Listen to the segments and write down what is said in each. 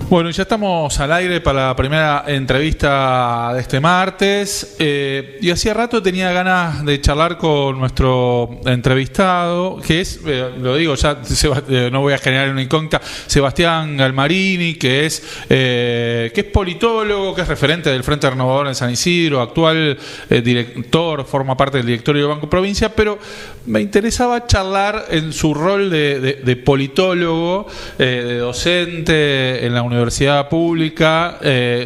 Bueno, ya estamos al aire para la primera entrevista de este martes y hacía rato tenía ganas de charlar con nuestro entrevistado, que es, lo digo ya, no voy a generar una incógnita, Sebastián Galmarini, que es politólogo, que es referente del Frente Renovador en San Isidro, actual director, forma parte del directorio de Banco Provincia, pero me interesaba charlar en su rol de politólogo, de docente en la universidad pública,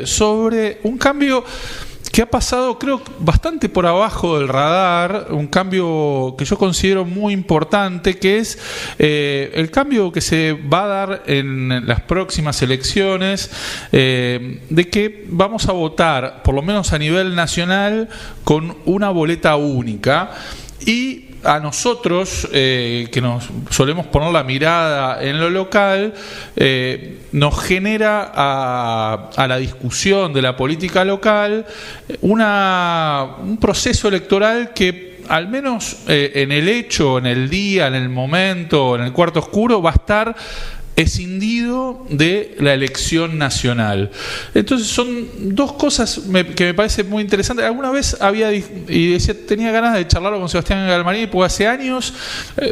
sobre un cambio que ha pasado, creo, bastante por abajo del radar, un cambio que yo considero muy importante, que es el cambio que se va a dar en las próximas elecciones, de que vamos a votar, por lo menos a nivel nacional, con una boleta única. Y a nosotros, que nos solemos poner la mirada en lo local, nos genera a la discusión de la política local un proceso electoral que, al menos en el hecho, en el día, en el momento, en el cuarto oscuro, va a estar escindido de la elección nacional. Entonces son dos cosas que me parecen muy interesantes. Alguna vez tenía ganas de charlarlo con Sebastián Galmarini, porque hace años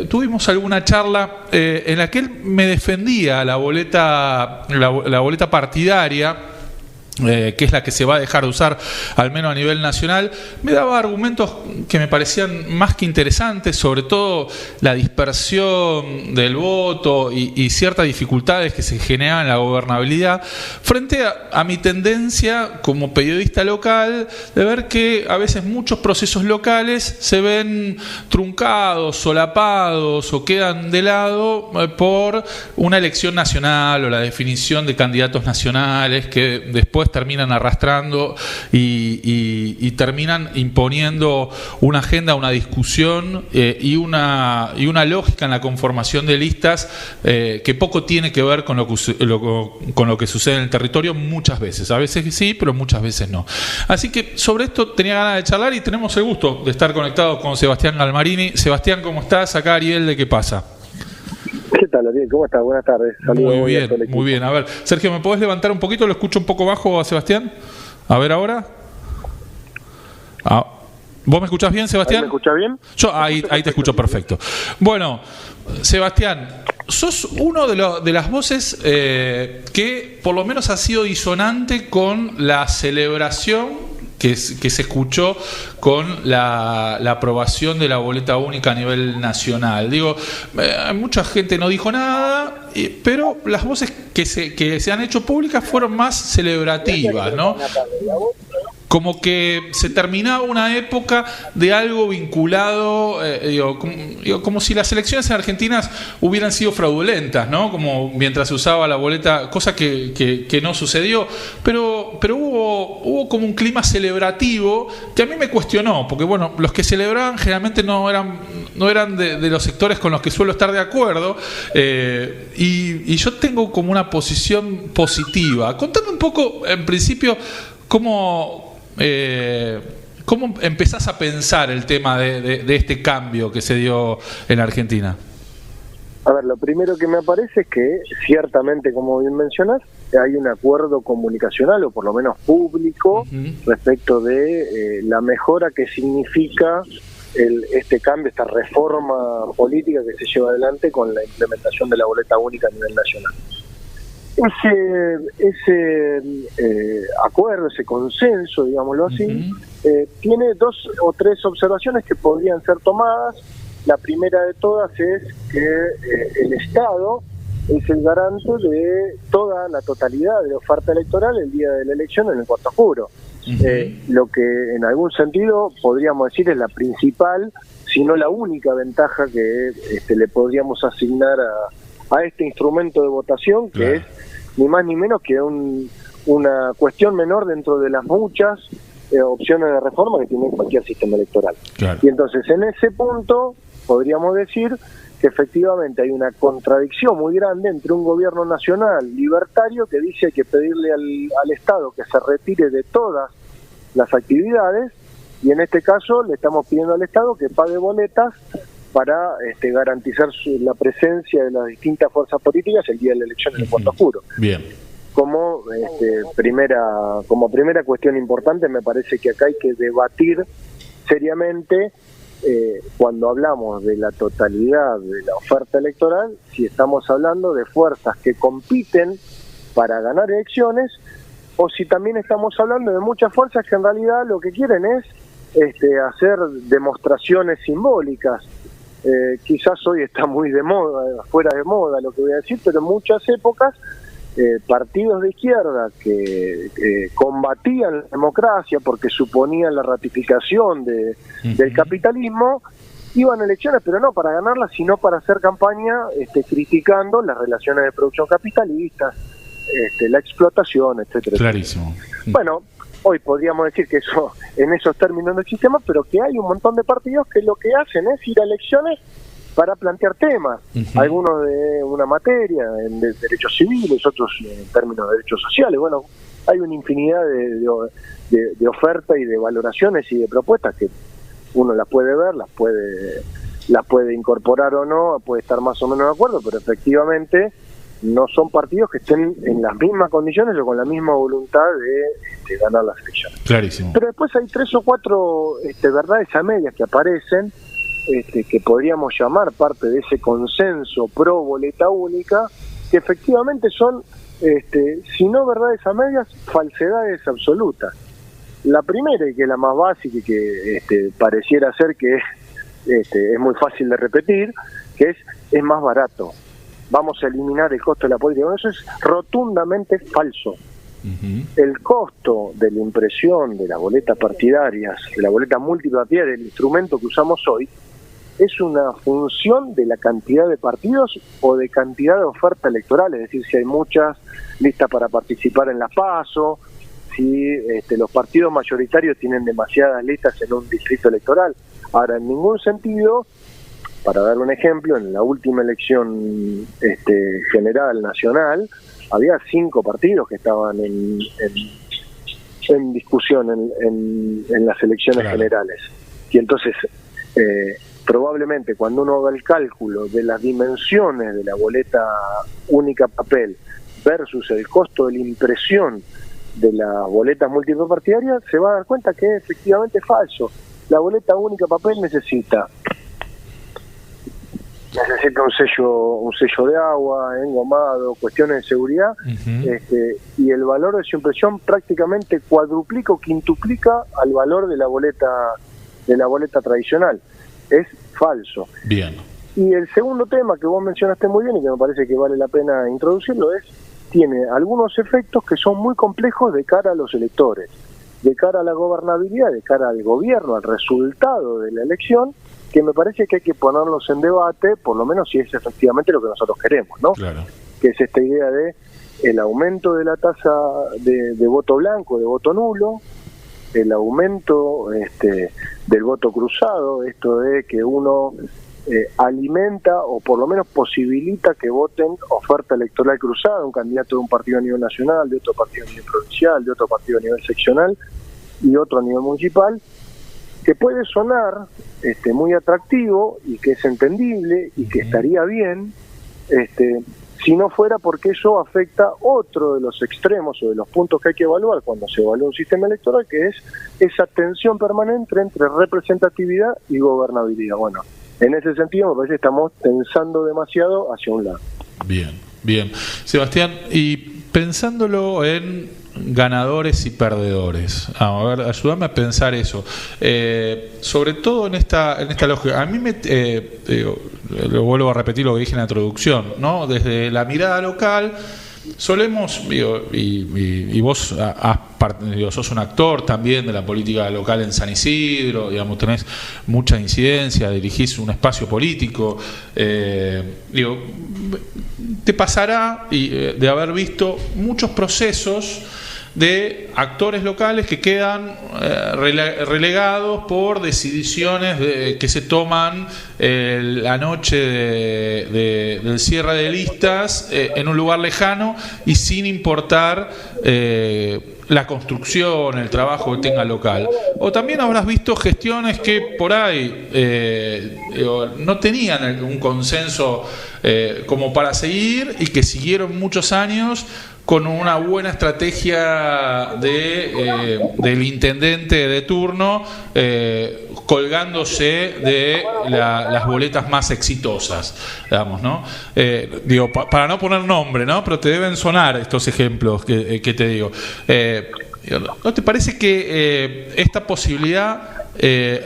tuvimos alguna charla en la que él me defendía la boleta partidaria, que es la que se va a dejar de usar, al menos a nivel nacional. Me daba argumentos que me parecían más que interesantes, sobre todo la dispersión del voto y ciertas dificultades que se generan en la gobernabilidad, frente a mi tendencia como periodista local de ver que a veces muchos procesos locales se ven truncados, solapados o quedan de lado por una elección nacional o la definición de candidatos nacionales que después terminan arrastrando y terminan imponiendo una agenda, una discusión y una lógica en la conformación de listas que poco tiene que ver con lo que sucede en el territorio muchas veces. A veces sí, pero muchas veces no. Así que sobre esto tenía ganas de charlar y tenemos el gusto de estar conectados con Sebastián Galmarini. Sebastián, ¿cómo estás? Acá Ariel de ¿Qué pasa? ¿Qué tal, Ariel? ¿Cómo estás? Buenas tardes. Saludos, muy bien. A ver, Sergio, ¿me podés levantar un poquito? ¿Lo escucho un poco bajo a Sebastián? A ver ahora. ¿Vos me escuchás bien, Sebastián? ¿Me escuchás bien? Yo ahí te escucho perfecto. Bueno, Sebastián, sos uno de las voces que por lo menos ha sido disonante con la celebración que se escuchó con la aprobación de la boleta única a nivel nacional. Digo, mucha gente no dijo nada, pero las voces que se han hecho públicas fueron más celebrativas, ¿no? Como que se terminaba una época de algo vinculado, como si las elecciones en Argentina hubieran sido fraudulentas, ¿no? Como mientras se usaba la boleta, cosa que no sucedió, pero hubo como un clima celebrativo que a mí me cuestionó, porque bueno, los que celebraban generalmente no eran de los sectores con los que suelo estar de acuerdo, y yo tengo como una posición positiva. Contame un poco, en principio, ¿cómo empezás a pensar el tema de este cambio que se dio en Argentina? A ver, lo primero que me aparece es que ciertamente, como bien mencionas, hay un acuerdo comunicacional, o por lo menos público, respecto de la mejora que significa este cambio, esta reforma política que se lleva adelante con la implementación de la boleta única a nivel nacional. Ese acuerdo, ese consenso, digámoslo así, tiene 2 o 3 observaciones que podrían ser tomadas. La primera de todas es que el Estado es el garante de toda la totalidad de la oferta electoral el día de la elección en el cuarto oscuro. Lo que en algún sentido podríamos decir es la principal, si no la única ventaja que le podríamos asignar a este instrumento de votación, que claro, es ni más ni menos que una cuestión menor dentro de las muchas opciones de reforma que tiene cualquier sistema electoral. Claro. Y entonces en ese punto podríamos decir que efectivamente hay una contradicción muy grande entre un gobierno nacional libertario que dice hay que pedirle al Estado que se retire de todas las actividades, y en este caso le estamos pidiendo al Estado que pague boletas para garantizar la presencia de las distintas fuerzas políticas el día de la elección en el cuarto oscuro. Bien. como primera cuestión importante, me parece que acá hay que debatir seriamente, cuando hablamos de la totalidad de la oferta electoral, si estamos hablando de fuerzas que compiten para ganar elecciones, o si también estamos hablando de muchas fuerzas que en realidad lo que quieren es hacer demostraciones simbólicas. Quizás hoy está muy de moda, fuera de moda lo que voy a decir, pero en muchas épocas partidos de izquierda que combatían la democracia porque suponían la ratificación del capitalismo, iban a elecciones, pero no para ganarlas, sino para hacer campaña criticando las relaciones de producción capitalistas, la explotación, etcétera. Clarísimo. Bueno, hoy podríamos decir que eso, en esos términos del sistema, pero que hay un montón de partidos que lo que hacen es ir a elecciones para plantear temas, algunos de una materia, de derechos civiles, otros en términos de derechos sociales. Bueno, hay una infinidad de ofertas y de valoraciones y de propuestas que uno las puede ver, las puede incorporar o no, puede estar más o menos de acuerdo, pero efectivamente no son partidos que estén en las mismas condiciones o con la misma voluntad de ganar las elecciones. Clarísimo. Pero después hay 3 o 4 verdades a medias que aparecen, que podríamos llamar parte de ese consenso pro boleta única, que efectivamente son, si no verdades a medias, falsedades absolutas. La primera, y que es la más básica y que pareciera ser que es muy fácil de repetir, que es más barato. Vamos a eliminar el costo de la política. Bueno, eso es rotundamente falso. El costo de la impresión de las boletas partidarias, de la boleta multipartidaria, el instrumento que usamos hoy, es una función de la cantidad de partidos o de cantidad de oferta electoral, es decir, si hay muchas listas para participar en la PASO, si los partidos mayoritarios tienen demasiadas listas en un distrito electoral. Ahora, en ningún sentido, para dar un ejemplo, en la última elección general nacional, había 5 partidos que estaban en discusión en las elecciones generales. Y entonces, probablemente cuando uno haga el cálculo de las dimensiones de la boleta única papel versus el costo de la impresión de las boletas múltiples partidarias, se va a dar cuenta que efectivamente es falso. La boleta única papel necesita un sello de agua, engomado, cuestiones de seguridad, y el valor de su impresión prácticamente cuadruplica o quintuplica al valor de la boleta tradicional. Es falso. Bien. Y el segundo tema que vos mencionaste muy bien y que me parece que vale la pena introducirlo tiene algunos efectos que son muy complejos de cara a los electores, de cara a la gobernabilidad, de cara al gobierno, al resultado de la elección, que me parece que hay que ponerlos en debate, por lo menos si es efectivamente lo que nosotros queremos, ¿no? Claro. Que es esta idea de el aumento de la tasa de voto blanco, de voto nulo, el aumento del voto cruzado, esto de que uno alimenta o por lo menos posibilita que voten oferta electoral cruzada, un candidato de un partido a nivel nacional, de otro partido a nivel provincial, de otro partido a nivel seccional y otro a nivel municipal, que puede sonar muy atractivo y que es entendible y que estaría bien, si no fuera porque eso afecta otro de los extremos o de los puntos que hay que evaluar cuando se evalúa un sistema electoral, que es esa tensión permanente entre representatividad y gobernabilidad. Bueno, en ese sentido me parece que estamos pensando demasiado hacia un lado. Bien, bien. Sebastián, y pensándolo en ganadores y perdedores, a ver, ayúdame a pensar eso, sobre todo en esta lógica. A mí lo vuelvo a repetir lo que dije en la introducción, ¿no? Desde la mirada local solemos, y vos sos un actor también de la política local en San Isidro, digamos, tenés mucha incidencia, dirigís un espacio político, te pasará de haber visto muchos procesos de actores locales que quedan relegados por decisiones que se toman la noche del cierre de listas en un lugar lejano y sin importar la construcción, el trabajo que tenga local. O también habrás visto gestiones que por ahí no tenían un consenso como para seguir y que siguieron muchos años con una buena estrategia del intendente de turno, colgándose de las boletas más exitosas, digamos, ¿no? Para no poner nombre, ¿no? Pero te deben sonar estos ejemplos que te digo. ¿No te parece que esta posibilidad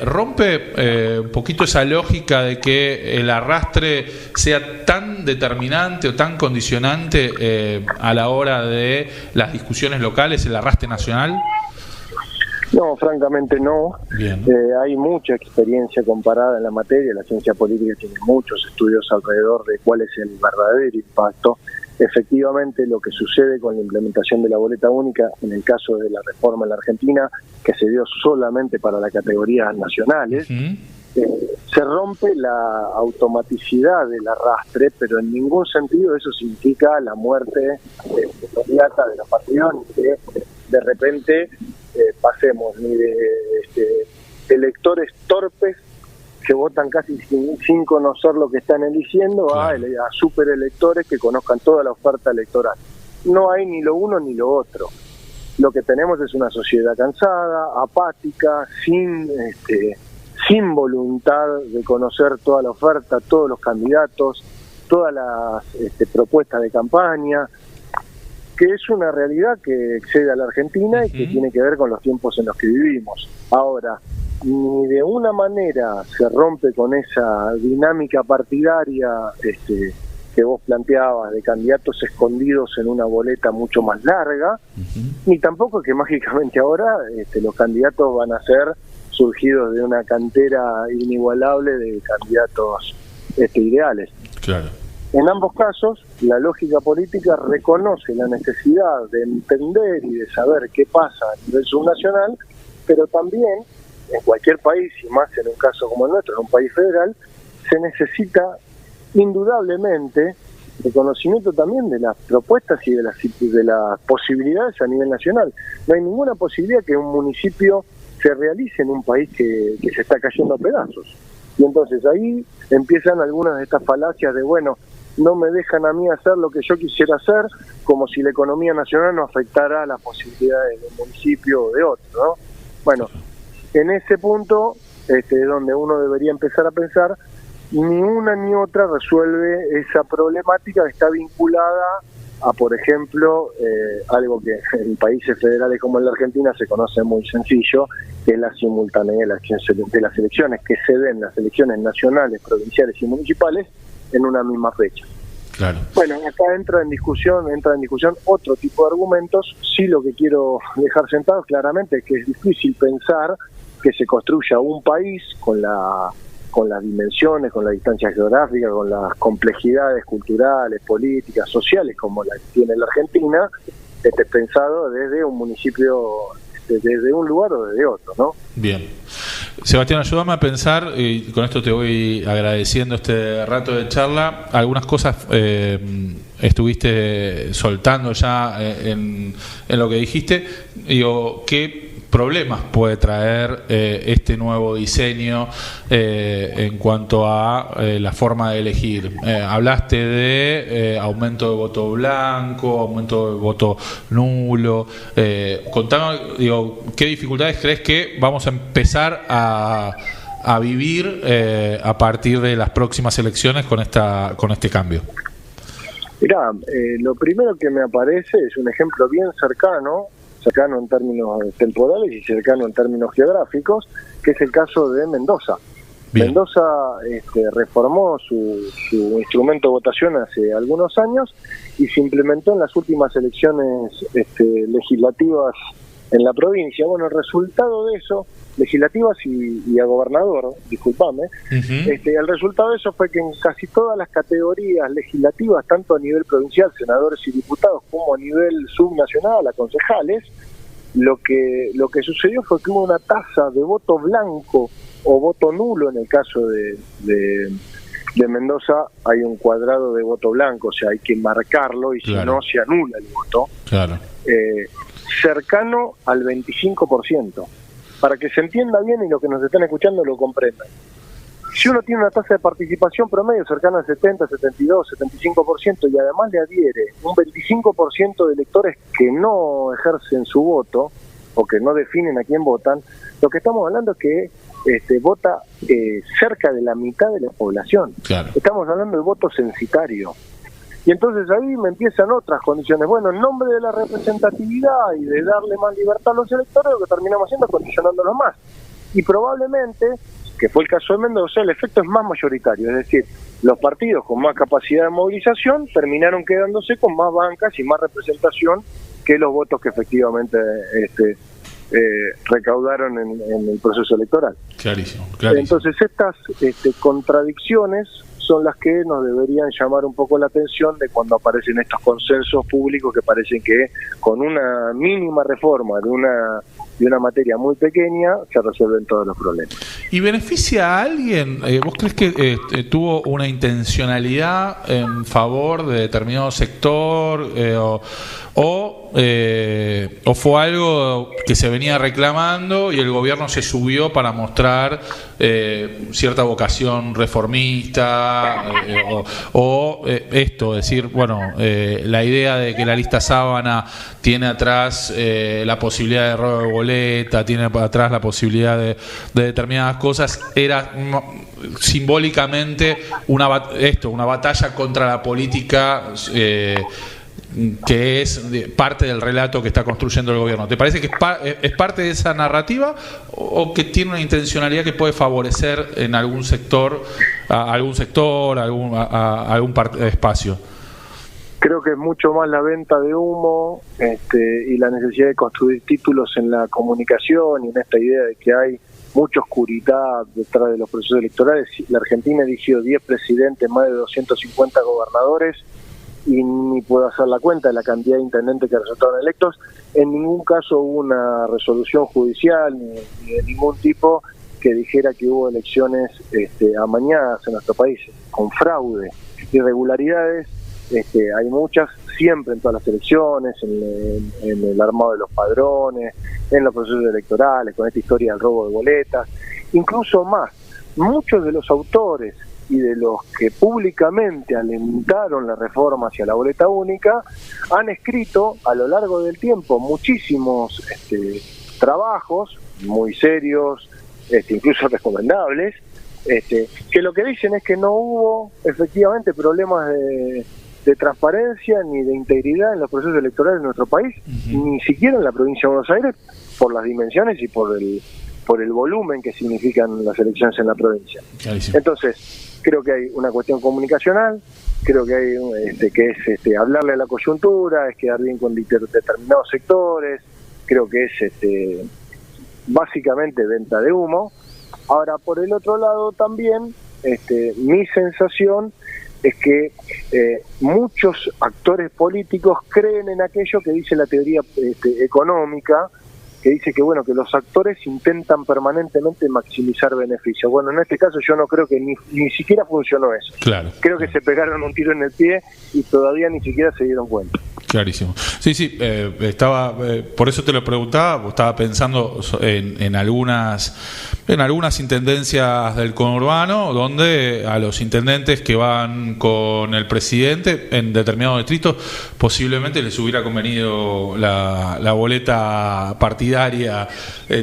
rompe un poquito esa lógica de que el arrastre sea tan determinante o tan condicionante a la hora de las discusiones locales, el arrastre nacional? No, francamente no. Hay mucha experiencia comparada en la materia. La ciencia política tiene muchos estudios alrededor de cuál es el verdadero impacto. Efectivamente, lo que sucede con la implementación de la boleta única, en el caso de la reforma en la Argentina, que se dio solamente para las categorías nacionales, se rompe la automaticidad del arrastre, pero en ningún sentido eso significa la muerte inmediata de la partida, ni que de repente pasemos ni de electores torpes que votan casi sin conocer lo que están eligiendo, claro, a superelectores que conozcan toda la oferta electoral. No hay ni lo uno ni lo otro. Lo que tenemos es una sociedad cansada, apática, sin voluntad de conocer toda la oferta, todos los candidatos, todas las propuestas de campaña, que es una realidad que excede a la Argentina y que tiene que ver con los tiempos en los que vivimos. Ahora, ni de una manera se rompe con esa dinámica partidaria que vos planteabas de candidatos escondidos en una boleta mucho más larga, ni tampoco que mágicamente ahora los candidatos van a ser surgidos de una cantera inigualable de candidatos ideales. Claro. En ambos casos, la lógica política reconoce la necesidad de entender y de saber qué pasa a nivel subnacional, pero también en cualquier país, y más en un caso como el nuestro, en un país federal, se necesita indudablemente el conocimiento también de las propuestas y de las posibilidades a nivel nacional. No hay ninguna posibilidad que un municipio se realice en un país que se está cayendo a pedazos. Y entonces ahí empiezan algunas de estas falacias de, bueno, no me dejan a mí hacer lo que yo quisiera hacer, como si la economía nacional no afectara las posibilidades de un municipio o de otro, ¿no? Bueno, en ese punto es donde uno debería empezar a pensar, ni una ni otra resuelve esa problemática que está vinculada a, por ejemplo, algo que en países federales como en la Argentina se conoce muy sencillo, que es la simultaneidad de las elecciones, que se den las elecciones nacionales, provinciales y municipales en una misma fecha. Claro. Bueno, acá entra en discusión otro tipo de argumentos. Sí, lo que quiero dejar sentado claramente es que es difícil pensar que se construya un país con las dimensiones, con la distancia geográfica, con las complejidades culturales, políticas, sociales como la que tiene la Argentina, pensado desde un municipio, desde un lugar o desde otro, ¿no? Bien. Sebastián, ayúdame a pensar, y con esto te voy agradeciendo este rato de charla. Algunas cosas estuviste soltando ya en lo que dijiste. Digo, ¿qué problemas puede traer este nuevo diseño en cuanto a la forma de elegir? Hablaste de aumento de voto blanco, aumento de voto nulo. Contame, ¿qué dificultades crees que vamos a empezar a vivir a partir de las próximas elecciones con este cambio? Mirá, lo primero que me aparece es un ejemplo bien cercano en términos temporales y cercano en términos geográficos, que es el caso de Mendoza. Bien. Mendoza reformó su instrumento de votación hace algunos años y se implementó en las últimas elecciones legislativas en la provincia. Bueno, el resultado de eso, legislativas y a gobernador, disculpame, el resultado de eso fue que en casi todas las categorías legislativas, tanto a nivel provincial, senadores y diputados, como a nivel subnacional, a concejales, lo que sucedió fue que hubo una tasa de voto blanco o voto nulo. En el caso de Mendoza hay un cuadrado de voto blanco, o sea, hay que marcarlo y claro, si no se anula el voto. Claro. Cercano al 25%. Para que se entienda bien y los que nos están escuchando lo comprendan. Si uno tiene una tasa de participación promedio cercana al 70, 72, 75% y además le adhiere un 25% de electores que no ejercen su voto o que no definen a quién votan, lo que estamos hablando es que vota cerca de la mitad de la población. Claro. Estamos hablando del voto censitario. Y entonces ahí me empiezan otras condiciones. Bueno, en nombre de la representatividad y de darle más libertad a los electores, lo que terminamos haciendo es condicionándolos más. Y probablemente, que fue el caso de Mendoza, el efecto es más mayoritario. Es decir, los partidos con más capacidad de movilización terminaron quedándose con más bancas y más representación que los votos que efectivamente recaudaron en el proceso electoral. Clarísimo. Entonces estas contradicciones son las que nos deberían llamar un poco la atención de cuando aparecen estos consensos públicos que parecen que con una mínima reforma de una materia muy pequeña se resuelven todos los problemas. ¿Y beneficia a alguien? ¿Vos crees que tuvo una intencionalidad en favor de determinado sector o fue algo que se venía reclamando y el gobierno se subió para mostrar cierta vocación reformista esto, decir, bueno, la idea de que la lista sábana tiene atrás la posibilidad de robo de boleta, tiene atrás la posibilidad de determinadas cosas, era simbólicamente una batalla contra la política que es parte del relato que está construyendo el gobierno? ¿Te parece que es parte de esa narrativa o que tiene una intencionalidad que puede favorecer en algún sector, a algún espacio? Creo que es mucho más la venta de humo y la necesidad de construir títulos en la comunicación y en esta idea de que hay mucha oscuridad detrás de los procesos electorales. La Argentina eligió 10 presidentes, más de 250 gobernadores, y ni puedo hacer la cuenta de la cantidad de intendentes que resultaron electos. En ningún caso hubo una resolución judicial ni de ningún tipo que dijera que hubo elecciones amañadas en nuestro país, con fraude, irregularidades. Hay muchas, siempre en todas las elecciones, en el armado de los padrones, en los procesos electorales, con esta historia del robo de boletas, incluso más. Muchos de los autores y de los que públicamente alentaron la reforma hacia la boleta única han escrito a lo largo del tiempo muchísimos trabajos muy serios, incluso recomendables, que lo que dicen es que no hubo efectivamente problemas de transparencia ni de integridad en los procesos electorales de nuestro país, ni siquiera en la provincia de Buenos Aires, por las dimensiones y por el volumen que significan las elecciones en la provincia. Clarísimo. Entonces, creo que hay una cuestión comunicacional, creo que hay que es hablarle a la coyuntura, es quedar bien con determinados sectores, creo que es básicamente venta de humo. Ahora, por el otro lado también, mi sensación es que muchos actores políticos creen en aquello que dice la teoría económica, que dice que bueno, que los actores intentan permanentemente maximizar beneficios. Bueno, en este caso yo no creo que ni siquiera funcionó eso. Claro. Creo que se pegaron un tiro en el pie y todavía ni siquiera se dieron cuenta. Clarísimo. Sí, estaba por eso te lo preguntaba, estaba pensando en algunas intendencias del conurbano donde a los intendentes que van con el presidente en determinados distritos posiblemente les hubiera convenido la boleta partidaria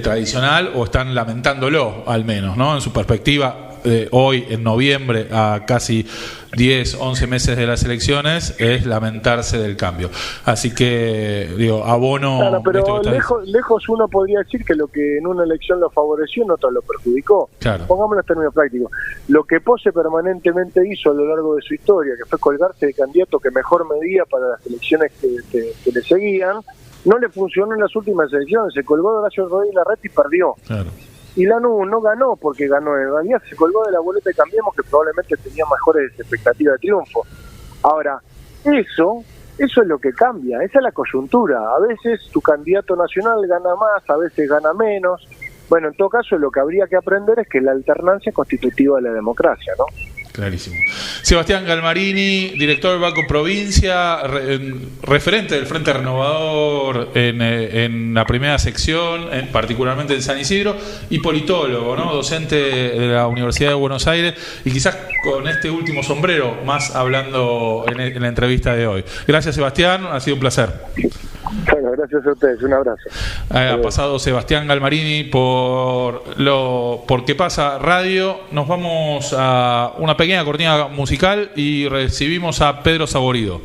tradicional, o están lamentándolo al menos, ¿no? En su perspectiva, hoy en noviembre, a casi 10, 11 meses de las elecciones, es lamentarse del cambio. Así que, abono... Claro, pero lejos uno podría decir que lo que en una elección lo favoreció, en otra lo perjudicó. Claro. Pongámoslo en términos prácticos. Lo que Pose permanentemente hizo a lo largo de su historia, que fue colgarse de candidato que mejor medía para las elecciones que le seguían, no le funcionó en las últimas elecciones. Se colgó de Horacio Rodríguez Larreta y perdió. Claro. Y Lanús no ganó porque ganó, en realidad se colgó de la boleta de Cambiemos, que probablemente tenía mejores expectativas de triunfo. Ahora, eso es lo que cambia, esa es la coyuntura. A veces tu candidato nacional gana más, a veces gana menos. Bueno, en todo caso lo que habría que aprender es que la alternancia es constitutiva de la democracia, ¿no? Clarísimo. Sebastián Galmarini, director del Banco Provincia, referente del Frente Renovador en la primera sección, particularmente en San Isidro, y politólogo, ¿no? Docente de la Universidad de Buenos Aires, y quizás con este último sombrero más hablando en la entrevista de hoy. Gracias, Sebastián, ha sido un placer. Bueno, gracias a ustedes, un abrazo. Ha pasado Sebastián Galmarini por Qué Pasa Radio. Nos vamos a una pequeña cortina musical y recibimos a Pedro Saborido.